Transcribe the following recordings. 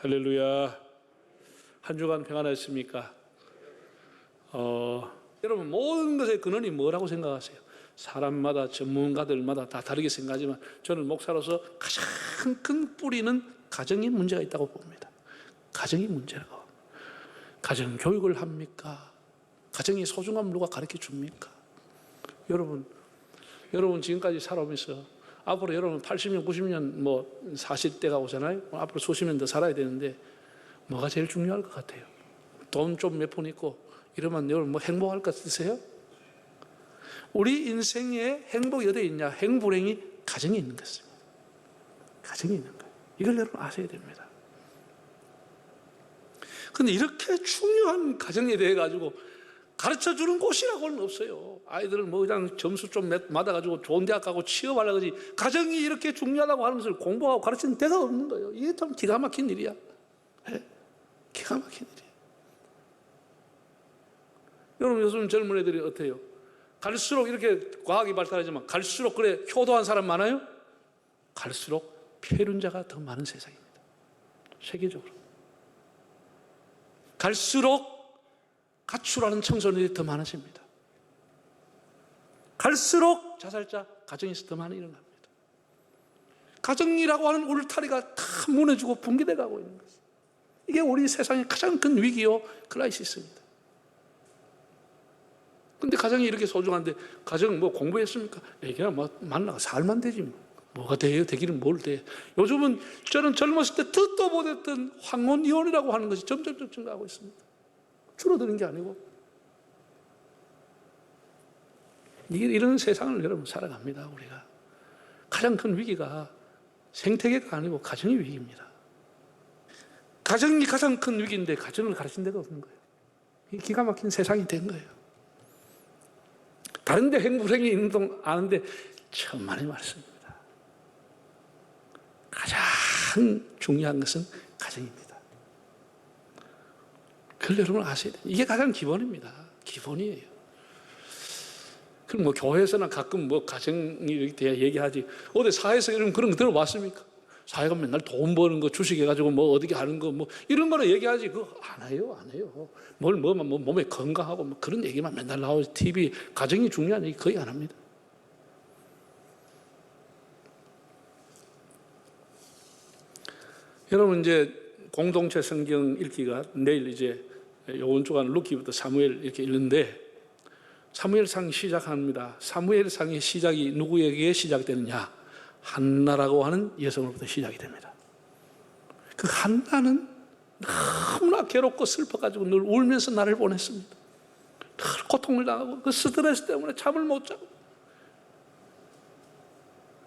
할렐루야. 한 주간 평안하셨습니까? 여러분, 모든 것의 근원이 뭐라고 생각하세요? 사람마다, 전문가들마다 다 다르게 생각하지만 저는 목사로서 가장 큰 뿌리는 가정에 문제가 있다고 봅니다. 가정이 문제라고. 가정 교육을 합니까? 가정의 소중함을 누가 가르쳐 줍니까? 여러분 지금까지 살아오면서 앞으로 여러분 80년, 90년 사실 때가 오잖아요. 앞으로 수십 년 더 살아야 되는데 뭐가 제일 중요할 것 같아요? 돈 좀 몇 푼 있고 이러면 여러분 행복할 것 같으세요? 우리 인생의 행복이 어디에 있냐? 행불행이 가정에 있는 것입니다. 가정에 있는 거예요. 이걸 여러분 아셔야 됩니다. 그런데 이렇게 중요한 가정에 대해 가지고 가르쳐주는 곳이라고는 없어요. 아이들을 그냥 점수 좀 맞아가지고 좋은 대학 가고 취업하려고 하지, 가정이 이렇게 중요하다고 하는 것을 공부하고 가르치는 데가 없는 거예요. 이게 참 기가 막힌 일이야. 네? 기가 막힌 일이야. 여러분, 요즘 젊은 애들이 어때요? 갈수록 이렇게 과학이 발달하지만 갈수록 그래 효도한 사람 많아요? 갈수록 폐륜자가 더 많은 세상입니다. 세계적으로. 갈수록 가출하는 청소년들이 더 많아집니다. 갈수록 자살자 가정에서 더 많이 일어납니다. 가정이라고 하는 울타리가 다 무너지고 붕괴돼 가고 있는 것입니다. 이게 우리 세상의 가장 큰 위기요 크라이시스입니다. 근데 가정이 이렇게 소중한데 가정 공부했습니까? 애기야 만나가 살만 되지 뭐가 돼요? 되기는 뭘 돼? 요즘은 저는 젊었을 때 듣도 못했던 황혼 이혼이라고 하는 것이 점점 증가하고 있습니다. 줄어드는 게 아니고. 이런 세상을 여러분 살아갑니다. 우리가 가장 큰 위기가 생태계가 아니고 가정의 위기입니다. 가정이 가장 큰 위기인데 가정을 가르친 데가 없는 거예요. 이 기가 막힌 세상이 된 거예요. 다른 데 행불행이 있는 동 아는데 천만의 말씀입니다. 가장 중요한 것은 가정입니다. 그걸 여러분 아셔야 돼요. 이게 가장 기본입니다. 기본이에요. 그럼 교회에서나 가끔 가정이 대해 얘기하지. 어디 사회에서 여러분 그런 거 들어봤습니까? 사회가 맨날 돈 버는 거 주식해가지고 어떻게 하는 거 이런 거는 얘기하지. 그거 안 해요. 몸에 건강하고 그런 얘기만 맨날 나오지. TV, 가정이 중요한 얘기 거의 안 합니다. 여러분 이제 공동체 성경 읽기가 내일 이제 요번 주간 루키부터 사무엘 이렇게 읽는데 사무엘상 시작합니다. 사무엘상의 시작이 누구에게 시작되느냐? 한나라고 하는 여성으로부터 시작이 됩니다. 그 한나는 너무나 괴롭고 슬퍼가지고 늘 울면서 나를 보냈습니다. 늘 고통을 당하고 그 스트레스 때문에 잠을 못 자고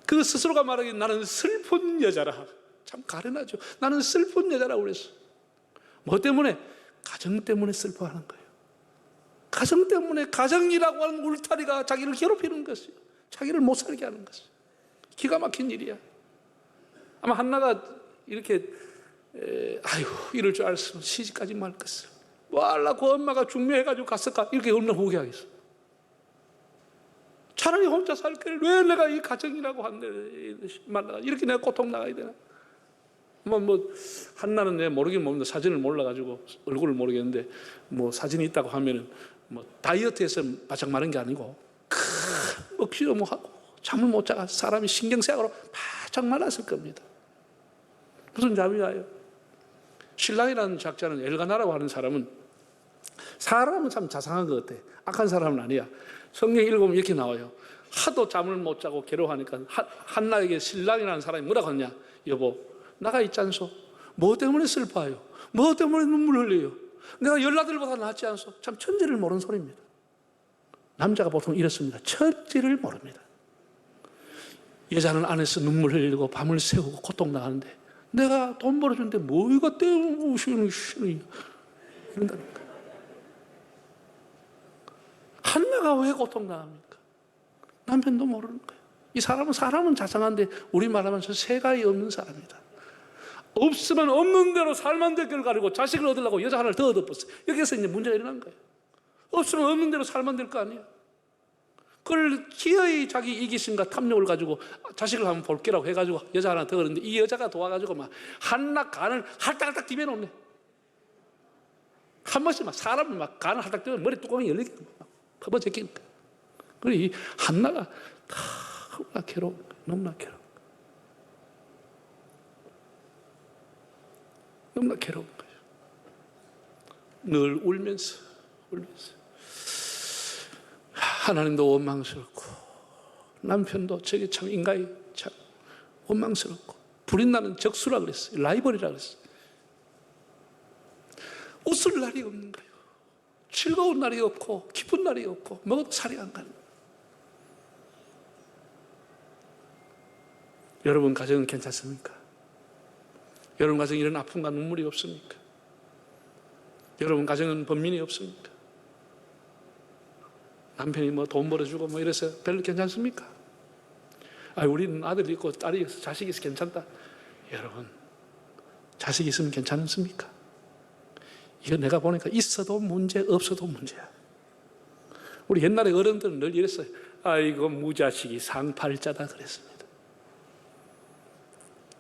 그 스스로가 말하기에 나는 슬픈 여자라. 참 가련하죠. 나는 슬픈 여자라고 그랬어. 뭐 때문에? 가정 때문에 슬퍼하는 거예요. 가정 때문에 가정이라고 하는 울타리가 자기를 괴롭히는 것이요. 자기를 못 살게 하는 것이요. 기가 막힌 일이야. 아마 한나가 이렇게 이럴 줄 알았으면 시집까지 말 것을. 그 엄마가 중매해가지고 갔을까? 이렇게 얼마나 후회하겠어. 차라리 혼자 살 걸 왜 내가 이 가정이라고 한데 말라 이렇게 내가 고통 나가야 되나? 한나는 내가 모르긴 모르는데 사진을 몰라가지고 얼굴을 모르겠는데 사진이 있다고 하면은 다이어트해서 바짝 마른 게 아니고 먹지도 못하고 잠을 못 자가 사람이 신경쇠약으로 바짝 말랐을 겁니다. 무슨 잡이야요? 신랑이라는 작자는 엘가나라고 하는 사람은 참 자상한 것 같아. 악한 사람은 아니야. 성경 읽으면 이렇게 나와요. 하도 잠을 못 자고 괴로워하니까 한나에게 신랑이라는 사람이 뭐라고 하냐? 여보, 나가 있지 않소? 뭐 때문에 슬퍼해요? 뭐 때문에 눈물 흘려요? 내가 열나들보다 낫지 않소? 참 천지를 모르는 소리입니다. 남자가 보통 이렇습니다. 천지를 모릅니다. 여자는 안에서 눈물 흘리고 밤을 새우고 고통당하는데 내가 돈 벌어주는데 이거 때문에 이런다는 거예요. 한나가 왜 고통당합니까? 남편도 모르는 거예요. 이 사람은 자상한데 우리 말하면서 세가이 없는 사람이다. 없으면 없는 대로 살만 될 걸 가지고 자식을 얻으려고 여자 하나를 더 얻어버렸어요. 여기서 이제 문제가 일어난 거예요. 없으면 없는 대로 살만 될 거 아니에요. 그걸 기어이 자기 이기심과 탐욕을 가지고 자식을 한번 볼게라고 해가지고 여자 하나 더 그러는데 이 여자가 도와가지고 막 한낱 간을 할딱할딱 디벼놓네. 한 번씩 막 사람을 막 간을 할딱 디면 머리 뚜껑이 열리게 막 퍼버제끼니까. 그래 이 한나가 너무나 괴로운 거야. 너무나 괴로운 거야. 너무나 괴로운 거예요. 늘 울면서 하나님도 원망스럽고 남편도 저게 참 인간이 참 원망스럽고 불이 나는 적수라 그랬어요. 라이벌이라 그랬어요. 웃을 날이 없는 거예요. 즐거운 날이 없고 기쁜 날이 없고 먹어도 살이 안 가는 거예요. 여러분 가정은 괜찮습니까? 여러분 가정에 이런 아픔과 눈물이 없습니까? 여러분 가정은 번민이 없습니까? 남편이 뭐 돈 벌어주고 뭐 이래서 별로 괜찮습니까? 우리는 아들이 있고 딸이 있어 자식이 있어 괜찮다. 여러분 자식이 있으면 괜찮습니까? 이거 내가 보니까 있어도 문제 없어도 문제야. 우리 옛날에 어른들은 늘 이랬어요. 아이고 무자식이 상팔자다 그랬습니다.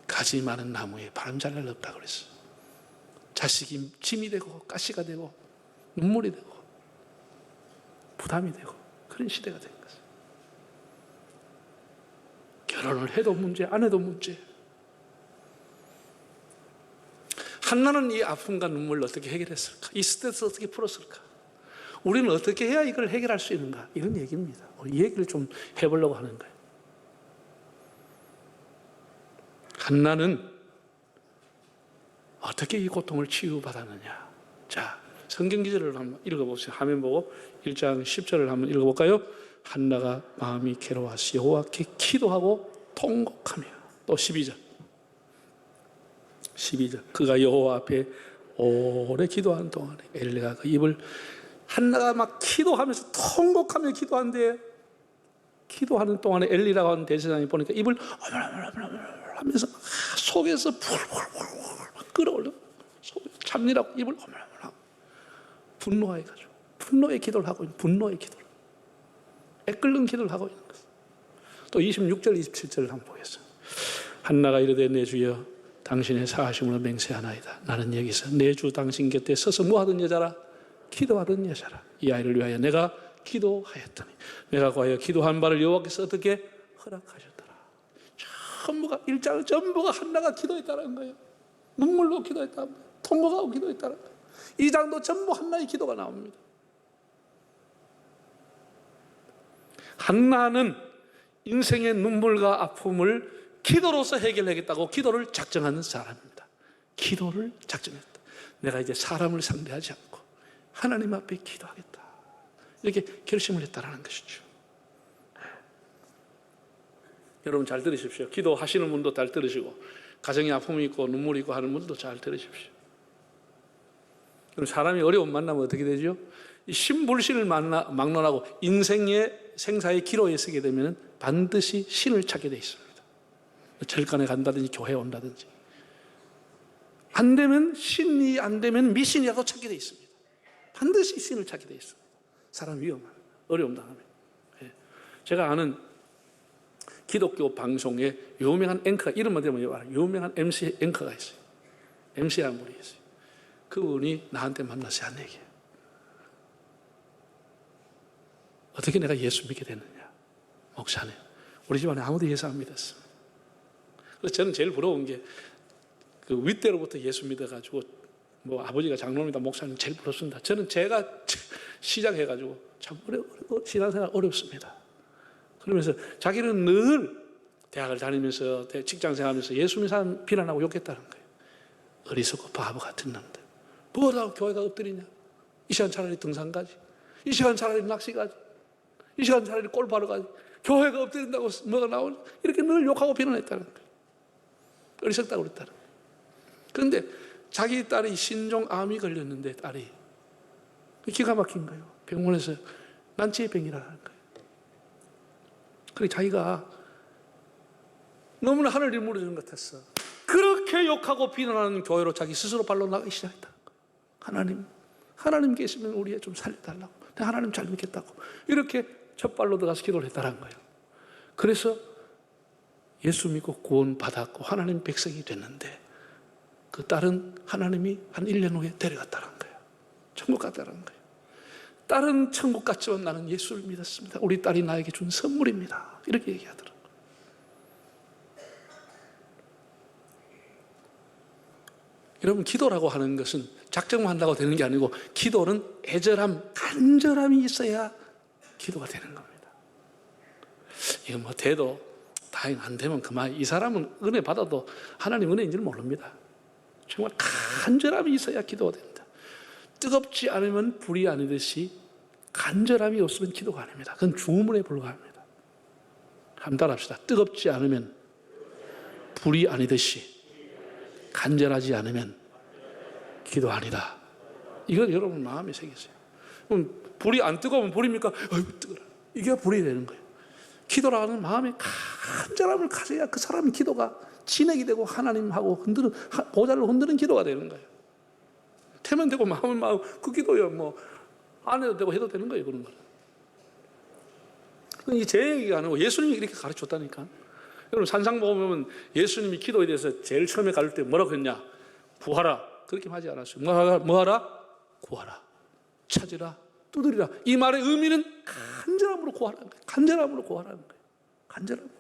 가지 많은 나무에 바람 잘 날 없다 그랬어요. 자식이 짐이 되고 가시가 되고 눈물이 되고 부담이 되고 그런 시대가 된 거죠. 결혼을 해도 문제, 안 해도 문제. 한나는 이 아픔과 눈물을 어떻게 해결했을까? 이 스트레스 어떻게 풀었을까? 우리는 어떻게 해야 이걸 해결할 수 있는가? 이런 얘기입니다. 이 얘기를 좀 해보려고 하는 거예요. 한나는 어떻게 이 고통을 치유받았느냐? 자, 성경 기절을 한번 읽어보세요. 화면 보고 1장 10절을 한번 읽어볼까요? 한나가 마음이 괴로워서 여호와께 기도하고 통곡하며 또 12절 그가 여호와 앞에 오래 기도하는 동안에 엘리가 그 입을 한나가 막 기도하면서 통곡하며 기도한대. 기도하는 동안에 엘리라고 하는 대제사장이 보니까 입을 하면서 속에서 풀풀풀 끌어올려. 참느라고 입을 하고 분노해가지고 분노의 기도를 하고 있는 분노의 기도를 애끓는 기도를 하고 있는 것입니다. 또 26절 27절을 한번 보겠습니다. 한나가 이르되 내 주여 당신의 사하심으로 맹세하나이다. 나는 여기서 내 주 당신 곁에 서서 뭐하던 여자라 기도하던 여자라. 이 아이를 위하여 내가 기도하였더니 내가 과연 기도한 바를 여호와께서 어떻게 허락하셨더라. 전부가 1장 전부가 한나가 기도했다는 거예요. 눈물로 기도했다, 통곡하고 기도했다는 거예요. 2장도 전부 한나의 기도가 나옵니다. 한나는 인생의 눈물과 아픔을 기도로서 해결하겠다고 기도를 작정하는 사람입니다. 기도를 작정했다. 내가 이제 사람을 상대하지 않고 하나님 앞에 기도하겠다. 이렇게 결심을 했다는 것이죠. 여러분 잘 들으십시오. 기도하시는 분도 잘 들으시고 가정에 아픔이 있고 눈물이 있고 하는 분도 잘 들으십시오. 그럼 사람이 어려움 만나면 어떻게 되죠? 이 신불신을 막론하고 인생의 생사의 기로에 서게 되면 반드시 신을 찾게 돼 있습니다. 절간에 간다든지 교회에 온다든지 안 되면 신이 안 되면 미신이라도 찾게 돼 있습니다. 반드시 신을 찾게 돼 있습니다. 사람 위험한 어려움 당하면. 제가 아는 기독교 방송에 유명한 앵커가 이름만 대면 알아요. 유명한 MC 앵커가 있어요. MC라는 분이 있어요. 그분이 나한테 만나서 한 얘기예요. 어떻게 내가 예수 믿게 됐느냐? 목사님, 우리 집안에 아무도 예수 안 믿었습니다. 그래서 저는 제일 부러운 게 그 윗대로부터 예수 믿어가지고 뭐 아버지가 장로입니다, 목사님 제일 부럽습니다. 저는 제가 시작해가지고 참 신앙생활 어렵습니다. 그러면서 자기는 늘 대학을 다니면서 직장생활하면서 예수 믿는 사람 비난하고 욕했다는 거예요. 어리석고 바보 같은 놈들. 뭐라고 교회가 엎드리냐? 이 시간 차라리 등산 가지. 이 시간 차라리 낚시 가지. 이 시간 차라리 골프하러 가지. 교회가 엎드린다고 뭐가 나오냐? 이렇게 늘 욕하고 비난했다는 거예요. 어리석다고 그랬다는 거예요. 그런데 자기 딸이 신종암이 걸렸는데 딸이 기가 막힌 거예요. 병원에서 난치병이라는 거예요. 그래서 자기가 너무나 하늘이 무너지는 것 같았어. 그렇게 욕하고 비난하는 교회로 자기 스스로 발로 나가기 시작했다. 하나님 계시면 우리 애 좀 살려달라고. 내가 하나님 잘 믿겠다고. 이렇게 첫 발로 들어가서 기도를 했다는 거예요. 그래서 예수 믿고 구원받았고 하나님 백성이 됐는데 그 딸은 하나님이 한 1년 후에 데려갔다는 거예요. 천국 갔다는 거예요. 딸은 천국 갔지만 나는 예수를 믿었습니다. 우리 딸이 나에게 준 선물입니다. 이렇게 얘기하더라고요. 여러분, 기도라고 하는 것은 작정만 한다고 되는 게 아니고 기도는 애절함, 간절함이 있어야 기도가 되는 겁니다. 이거 뭐 돼도 다행 안 되면 그만. 이 사람은 은혜 받아도 하나님 은혜인 줄 모릅니다. 정말 간절함이 있어야 기도가 됩니다. 뜨겁지 않으면 불이 아니듯이 간절함이 없으면 기도가 아닙니다. 그건 주문에 불과합니다. 한번 따라합시다. 뜨겁지 않으면 불이 아니듯이 간절하지 않으면 기도 아니다. 이건 여러분 마음에 새기세요. 그럼 불이 안 뜨거우면 불입니까? 아이고 뜨거라. 이게 불이 되는 거예요. 기도라는 마음에 간절함을 가져야 그 사람의 기도가 진액이 되고 하나님하고 흔드는, 보좌를 흔드는 기도가 되는 거예요. 태면 되고 마음은 마음, 그 기도요 뭐 안 해도 되고 해도 되는 거예요. 그런 거는. 이게 제 얘기가 아니고 예수님이 이렇게 가르쳤다니까. 여러분 산상보험 보면 예수님이 기도에 대해서 제일 처음에 가를 때 뭐라고 했냐? 구하라. 그렇게 하지 않았어요. 뭐하라? 구하라. 찾으라. 두드리라. 이 말의 의미는 간절함으로 구하라는 거예요. 간절함으로 구하라는 거예요. 간절함으로.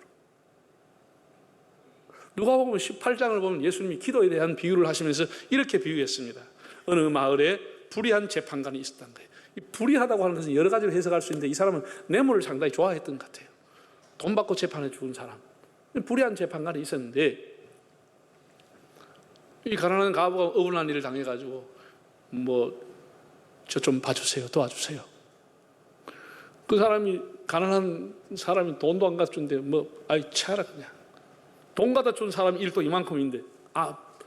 누가복음 18장을 보면 예수님이 기도에 대한 비유를 하시면서 이렇게 비유했습니다. 어느 마을에 불의한 재판관이 있었다는 거예요. 이 불의하다고 하는 것은 여러 가지로 해석할 수 있는데 이 사람은 뇌물을 상당히 좋아했던 것 같아요. 돈 받고 재판해 죽은 사람. 불의한 재판관이 있었는데 이 가난한 가부가 억울한 일을 당해가지고 저 좀 봐주세요. 도와주세요. 그 사람이 가난한 사람이 돈도 안 갖다 준데 차라 그냥. 돈 갖다 준 사람 일도 이만큼인데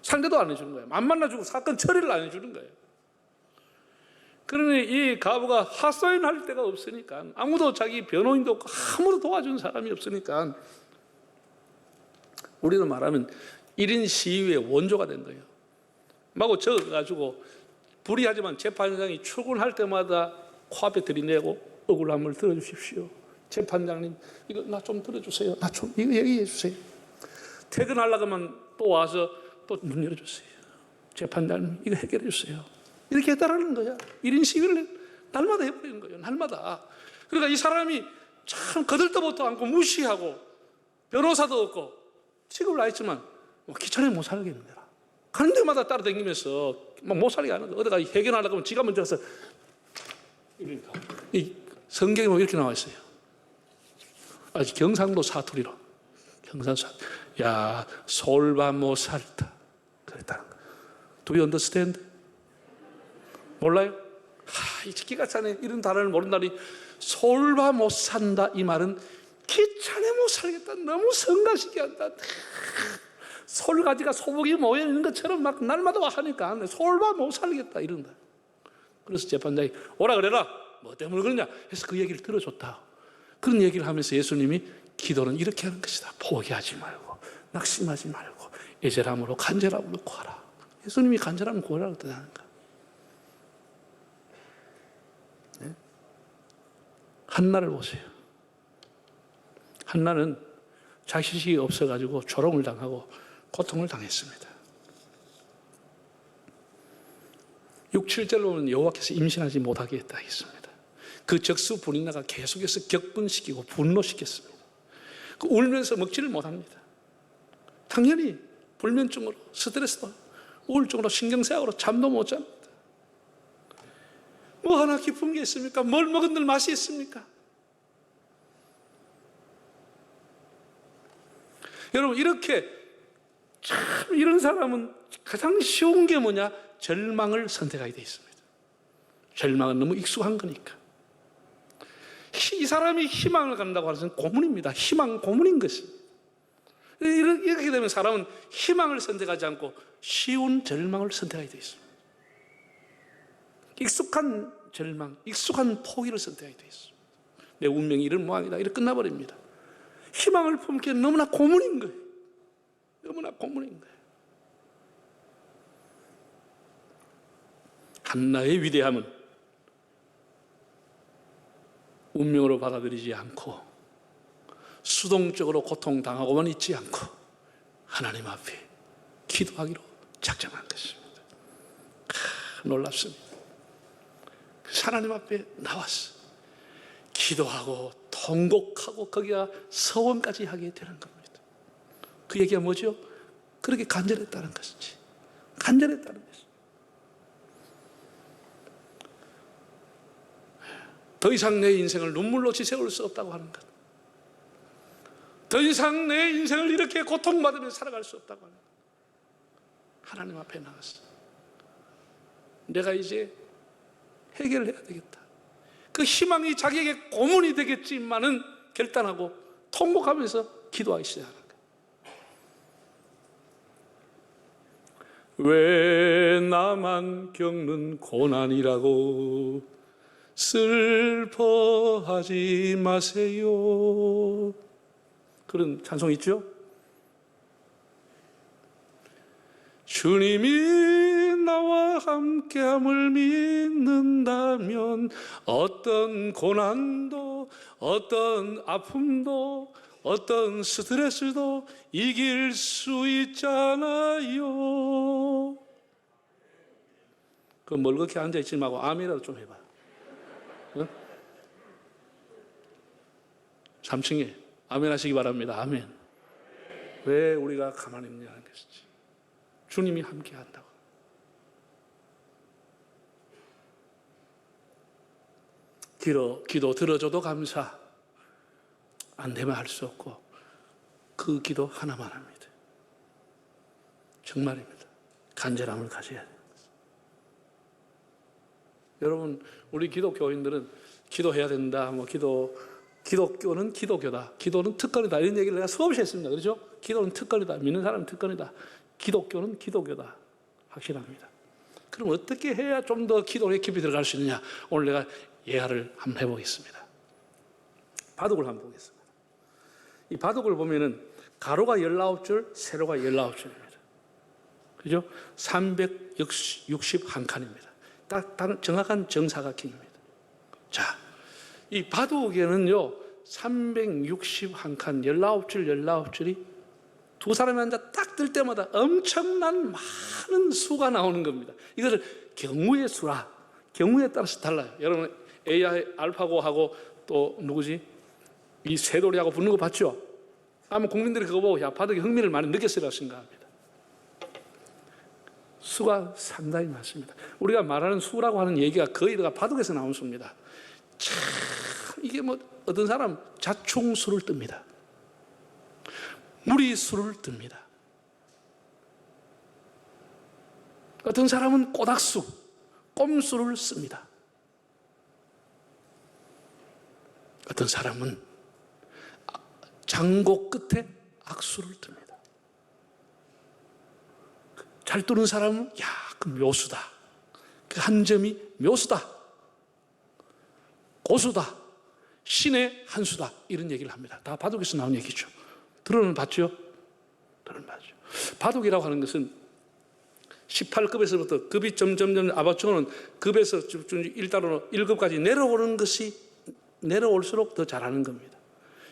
상대도 안 해주는 거예요. 안 만나주고 사건 처리를 안 해주는 거예요. 그러니 이 가부가 하소연할 데가 없으니까 아무도 자기 변호인도 없고 아무도 도와준 사람이 없으니까 우리는 말하면 1인 시위의 원조가 된 거예요. 마구 적어가지고 불의하지만 재판장이 출근할 때마다 코앞에 들이내고 억울함을 들어주십시오. 재판장님 이거 나 좀 들어주세요. 나 좀 이거 얘기해 주세요. 퇴근하려고 하면 또 와서 또 문 열어주세요. 재판장님 이거 해결해 주세요. 이렇게 했다라는 거야. 1인 시위를 날마다 해버리는 거예요. 날마다. 그러니까 이 사람이 참 거들떠보도 않고 무시하고 변호사도 없고 취급을 했지만 귀찮아 못 살겠느냐. 가는 데마다 따라다니면서 못 살게 하는 거야. 어디가 해결하려고 하면 지가 먼저 가서 이러니까. 이 성경에 보면 이렇게 나와 있어요. 아직 경상도 사투리로. 경상도 사투리. 야, 솔바 못 살다. 그랬다는 거야. Do you understand? 몰라요? 이 기가 차네. 이런 단어를 모른다니. 솔바 못 산다. 이 말은 귀찮아 못 살겠다. 너무 성가시게 한다. 솔가지가 소복이 모여있는 것처럼 막 날마다 와 하니까 솔바 못 살겠다. 이런다. 그래서 재판장이 오라 그래라. 뭐 때문에 그러냐 해서 그 얘기를 들어줬다. 그런 얘기를 하면서 예수님이 기도는 이렇게 하는 것이다. 포기하지 말고 낙심하지 말고 애절함으로 간절함으로 구하라. 예수님이 간절함을 구하라고 뜻하는 거야. 네? 한나를 보세요. 한나는 자식이 없어가지고 조롱을 당하고 고통을 당했습니다. 6, 7절로 보면 여호와께서 임신하지 못하게 했다 했습니다. 그 적수 분인나가 계속해서 격분시키고 분노시켰습니다. 울면서 먹지를 못합니다. 당연히 불면증으로 스트레스도 우울증으로 신경쇠약으로 잠도 못 잡니다. 뭐 하나 기쁜 게 있습니까? 뭘 먹은들 맛이 있습니까? 여러분 이렇게 참 이런 사람은 가장 쉬운 게 뭐냐? 절망을 선택하게 되어 있습니다. 절망은 너무 익숙한 거니까. 이 사람이 희망을 갖는다고 하는 것은 고문입니다. 희망은 고문인 것입니다. 이렇게 되면 사람은 희망을 선택하지 않고 쉬운 절망을 선택하게 되어 있습니다. 익숙한 절망, 익숙한 포기를 선택하게 되어 있습니다. 내 운명이 이런 모양이다. 이렇게 끝나버립니다. 희망을 품기엔 너무나 고문인 거예요. 너무나 고문인 거예요. 한나의 위대함은 운명으로 받아들이지 않고 수동적으로 고통당하고만 있지 않고 하나님 앞에 기도하기로 작정한 것입니다. 놀랍습니다. 그래서 하나님 앞에 나왔어. 기도하고 통곡하고 거기가 서원까지 하게 되는 겁니다. 그 얘기가 뭐죠? 그렇게 간절했다는 것이지. 간절했다는 것이지. 더 이상 내 인생을 눈물로 지새울 수 없다고 하는 것. 더 이상 내 인생을 이렇게 고통받으면서 살아갈 수 없다고 하는 것. 하나님 앞에 나갔어. 내가 이제 해결해야 되겠다. 그 희망이 자기에게 고문이 되겠지만은 결단하고 통곡하면서 기도하기 시작하는 거예요. 왜 나만 겪는 고난이라고 슬퍼하지 마세요. 그런 찬송 있죠? 주님이 나와 함께함을 믿는다면 어떤 고난도 어떤 아픔도 어떤 스트레스도 이길 수 있잖아요. 그 멀겋게 앉아있지 말고 아멘이라도 좀 해봐. 어? 3층에 아멘 하시기 바랍니다. 아멘. 왜 우리가 가만히 있냐는 것이지. 주님이 함께 한다고. 기도 들어줘도 감사. 안 되면 할 수 없고 그 기도 하나만 합니다. 정말입니다. 간절함을 가져야 돼요. 여러분, 우리 기독교인들은 기도해야 된다. 기독교는 기도교다. 기도는 특권이다. 이런 얘기를 내가 수없이 했습니다. 그렇죠? 기도는 특권이다. 믿는 사람은 특권이다. 기독교는 기도교다. 확실합니다. 그럼 어떻게 해야 좀 더 기도에 깊이 들어갈 수 있느냐? 오늘 내가 예화를 한번 해보겠습니다. 바둑을 한번 보겠습니다. 이 바둑을 보면은 가로가 19줄, 세로가 19줄입니다. 그죠? 361칸입니다. 딱 정확한 정사각형입니다. 자, 이 바둑에는요, 361칸, 19줄, 19줄이 두 사람이 앉아 딱 뜰 때마다 엄청난 많은 수가 나오는 겁니다. 이것을 경우의 수라, 경우에 따라서 달라요. 여러분, AI 알파고하고 또 누구지? 이 새돌이하고 붙는 거 봤죠? 아마 국민들이 그거 보고 야, 바둑에 흥미를 많이 느꼈으리라고 생각합니다. 수가 상당히 많습니다. 우리가 말하는 수라고 하는 얘기가 거의 다 바둑에서 나온 수입니다. 참, 이게 어떤 사람 자충수를 뜹니다. 무리수를 뜹니다. 어떤 사람은 꼬닥수, 꼼수를 씁니다. 어떤 사람은 장고 끝에 악수를 듭니다. 잘 뜨는 사람은 그 묘수다. 그 한 점이 묘수다. 고수다. 신의 한 수다. 이런 얘기를 합니다. 다 바둑에서 나온 얘기죠. 들어는 봤죠? 들어는 봤죠. 바둑이라고 하는 것은 18급에서부터 급이 점점 아마추어는 급에서 1단으로 1급까지 내려오는 것이 내려올수록 더 잘하는 겁니다.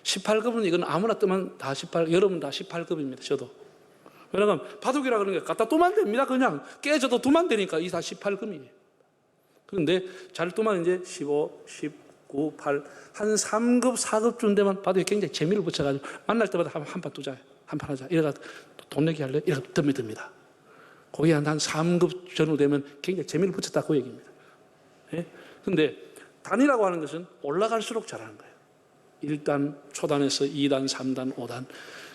18급은 이건 아무나 뜨면 다 18, 여러분 다 18급입니다. 저도. 왜냐하면 바둑이라 그러는 게 갖다 두면 됩니다. 그냥 깨져도 두면 되니까 이 다 18급이에요. 그런데 잘 두면 이제 15, 19, 8, 한 3급, 4급쯤 되면 바둑에 굉장히 재미를 붙여가지고 만날 때마다 한 판 두자, 한 판 하자. 이래가 돈 내기 할래? 이래가 듭니다. 거기 한 3급 전후 되면 굉장히 재미를 붙였다 그 얘기입니다. 그런데 예? 단이라고 하는 것은 올라갈수록 잘하는 거예요. 1단, 초단에서 2단, 3단, 5단.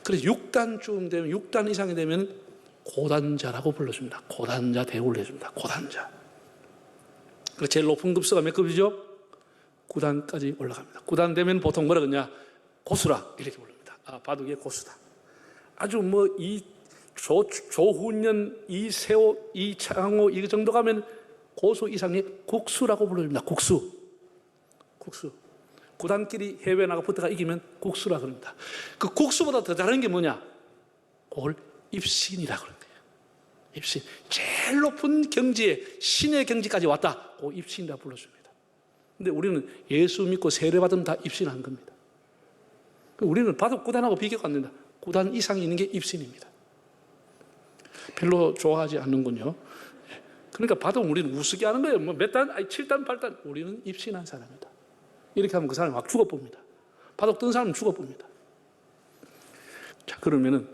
그래서 6단쯤 되면, 6단 이상이 되면 고단자라고 불러줍니다. 고단자 대우를 해줍니다. 고단자. 그래서 제일 높은 급수가 몇 급이죠? 9단까지 올라갑니다. 9단 되면 보통 뭐라 그러냐? 고수라. 이렇게 부릅니다. 바둑의 고수다. 아주 이 조훈련, 이세호, 이창호, 이 정도 가면 고수 이상의 국수라고 불러줍니다. 국수. 9단끼리 해외 나가 붙어가 이기면 국수라 그럽니다. 그 국수보다 더 잘하는 게 뭐냐? 그걸 입신이라 그러는 거예요. 입신. 제일 높은 경지에 신의 경지까지 왔다. 그 입신이라 불러줍니다. 근데 우리는 예수 믿고 세례받으면 다 입신한 겁니다. 우리는 바둑 9단하고 비교가 안 된다. 9단 이상이 있는 게 입신입니다. 별로 좋아하지 않는군요. 그러니까 바둑 우리는 우습게 하는 거예요. 뭐 몇 단? 7단, 8단. 우리는 입신한 사람이다. 이렇게 하면 그 사람이 막 죽어봅니다. 바둑 뜬 사람은 죽어봅니다. 자, 그러면은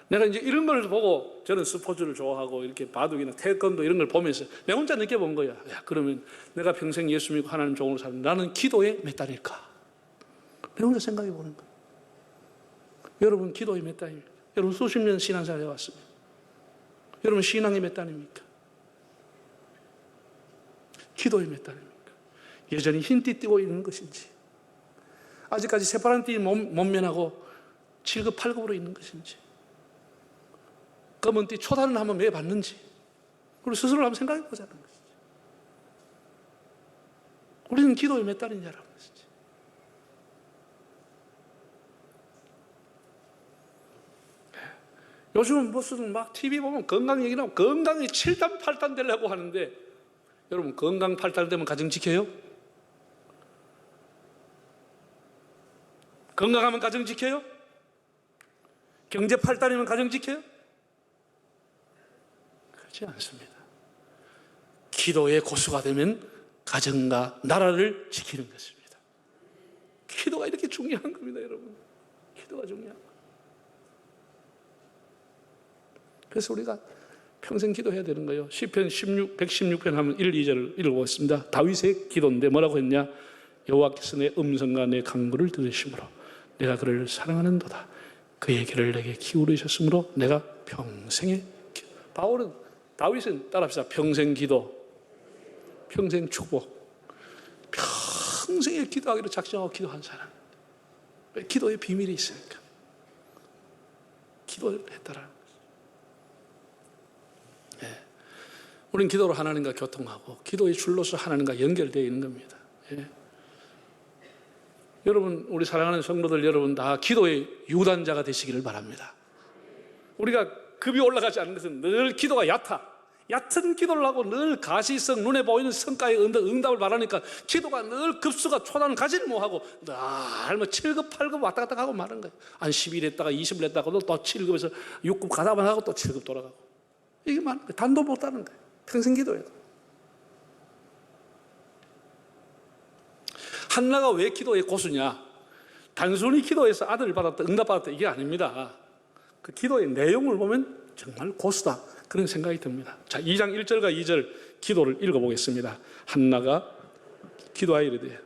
내가 이제 이런 걸 보고, 저는 스포츠를 좋아하고 이렇게 바둑이나 태권도 이런 걸 보면서 내가 혼자 느껴본 거야. 야, 그러면 내가 평생 예수 믿고 하나님 종으로 사는 나는 기도에 몇 단일까? 내가 혼자 생각해 보는 거야. 여러분 기도에 몇 단입니까? 여러분 수십 년 신앙생활 해왔습니다. 여러분 신앙이 몇 단입니까? 기도에 몇 단입니까? 여전히 흰띠 띠고 있는 것인지, 아직까지 새파란 띠 몸면하고 7급, 8급으로 있는 것인지, 검은 띠 초단을 한번 왜 받는지, 우리 스스로 한번 생각해 보자는 것이지. 우리는 기도에 몇 단이냐라는 것이지. 요즘은 무슨 막 TV 보면 건강 얘기 나오고 건강이 7단, 8단 되려고 하는데, 여러분 건강 8단 되면 가정 지켜요? 건강하면 가정 지켜요? 경제 8단이면 가정 지켜요? 그렇지 않습니다. 기도의 고수가 되면 가정과 나라를 지키는 것입니다. 기도가 이렇게 중요한 겁니다, 여러분. 기도가 중요한 거예요. 그래서 우리가 평생 기도해야 되는 거예요. 시편 116편 하면 1, 2절을 읽어보겠습니다. 다윗의 기도인데 뭐라고 했냐? 여호와께서 내 음성과 내 간구를 들으심으로 내가 그를 사랑하는도다. 그의 길을 내게 기울이셨으므로 내가 평생에 다윗은 따라합시다. 평생 기도, 평생 축복, 평생에 기도하기로 작정하고 기도한 사람. 왜? 기도의 비밀이 있으니까. 기도를 했다라는 거죠. 예. 우리는 기도로 하나님과 교통하고 기도의 줄로서 하나님과 연결되어 있는 겁니다. 예. 여러분, 우리 사랑하는 성도들 여러분 다 기도의 유단자가 되시기를 바랍니다. 우리가 급이 올라가지 않는 것은 늘 기도가 얕은 기도를 하고 늘 가시성, 눈에 보이는 성과의 응답을 바라니까 기도가 늘 급수가 초단을 가지를 못하고 늘 뭐 7급, 8급 왔다 갔다 하고 마는 거예요. 한 10일 했다가 20일 했다가도 또 7급에서 6급 가다만 하고 또 7급 돌아가고. 이게 많은 거예요. 단도 못하는 거예요. 평생 기도해도. 한나가 왜 기도의 고수냐? 단순히 기도해서 아들을 받았다, 응답받았다 이게 아닙니다. 그 기도의 내용을 보면 정말 고수다, 그런 생각이 듭니다. 자, 2장 1절과 2절 기도를 읽어보겠습니다. 한나가 기도하여 이르되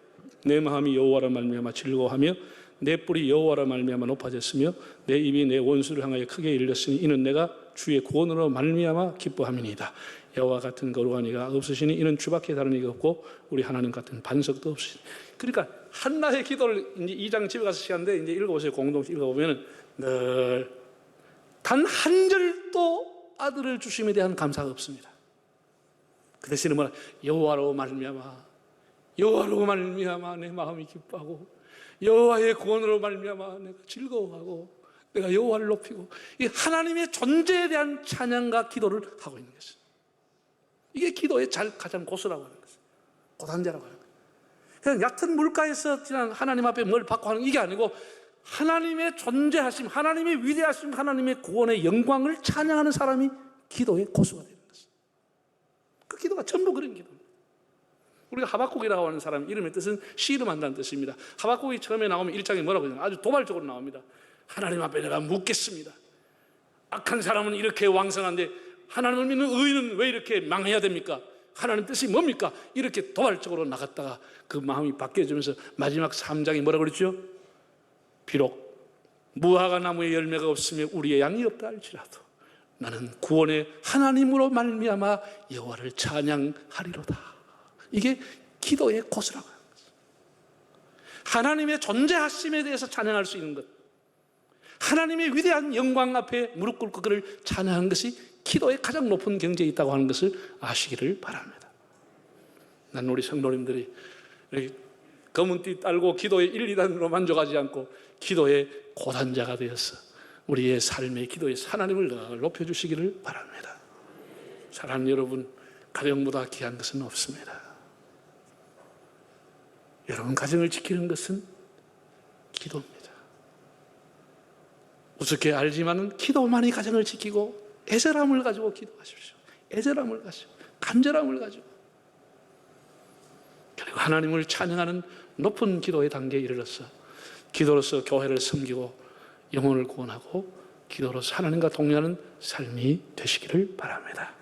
내 마음이 여호와라 말미암아 즐거워하며 내 뿔이 여호와라 말미암아 높아졌으며 내 입이 내 원수를 향하여 크게 열렸으니 이는 내가 주의 구원으로 말미암아 기뻐함이니이다. 여호와 같은 거룩한 이가 없으시니 이는 주밖에 다른 이가 없고 우리 하나님 같은 반석도 없으시니. 그러니까 한나의 기도를 이제 2장 집에 가서 시간인데 이제 읽어보세요. 공동 읽어보면은 늘 단 한 절도 아들을 주심에 대한 감사가 없습니다. 그 대신에 뭐라 여호와로 말미암아 내 마음이 기뻐하고 여호와의 구원으로 말미암아 내가 즐거워하고 내가 여호와를 높이고, 이 하나님의 존재에 대한 찬양과 기도를 하고 있는 것입니다. 이게 기도의 가장 고수라고 하는 것입니다. 고단자라고 하는 거예요. 그냥 얕은 물가에서 그냥 하나님 앞에 뭘 받고 하는 이게 아니고 하나님의 존재하심, 하나님의 위대하심, 하나님의 구원의 영광을 찬양하는 사람이 기도의 고수가 되는 것입니다. 그 기도가 전부 그런 기도입니다. 우리가 하박국이라고 하는 사람 이름의 뜻은 씨름한다는 뜻입니다. 하박국이 처음에 나오면 1장에 뭐라고 하냐면 아주 도발적으로 나옵니다. 하나님 앞에 내가 묻겠습니다. 악한 사람은 이렇게 왕성한데 하나님을 믿는 의인은 왜 이렇게 망해야 됩니까? 하나님 뜻이 뭡니까? 이렇게 도발적으로 나갔다가 그 마음이 바뀌어지면서 마지막 3장이 뭐라고 그랬죠? 비록 무화과 나무에 열매가 없으며 우리의 양이 없다 할지라도 나는 구원의 하나님으로 말미암아 여호와를 찬양하리로다. 이게 기도의 고수라고 하는 거죠. 하나님의 존재하심에 대해서 찬양할 수 있는 것, 하나님의 위대한 영광 앞에 무릎 꿇고 그를 찬양하는 것이 기도의 가장 높은 경지에 있다고 하는 것을 아시기를 바랍니다. 난 우리 성도님들이 검은 띠 딸고 기도의 1, 2단으로 만족하지 않고 기도의 고단자가 되어서 우리의 삶의 기도에 하나님을 늘 높여주시기를 바랍니다. 사랑하는 여러분, 가정보다 귀한 것은 없습니다. 여러분 가정을 지키는 것은 기도입니다. 우습게 알지만 기도만이 가정을 지키고 애절함을 가지고 기도하십시오. 애절함을 가지고 간절함을 가지고 그리고 하나님을 찬양하는 높은 기도의 단계에 이르러서 기도로서 교회를 섬기고 영혼을 구원하고 기도로서 하나님과 동행하는 삶이 되시기를 바랍니다.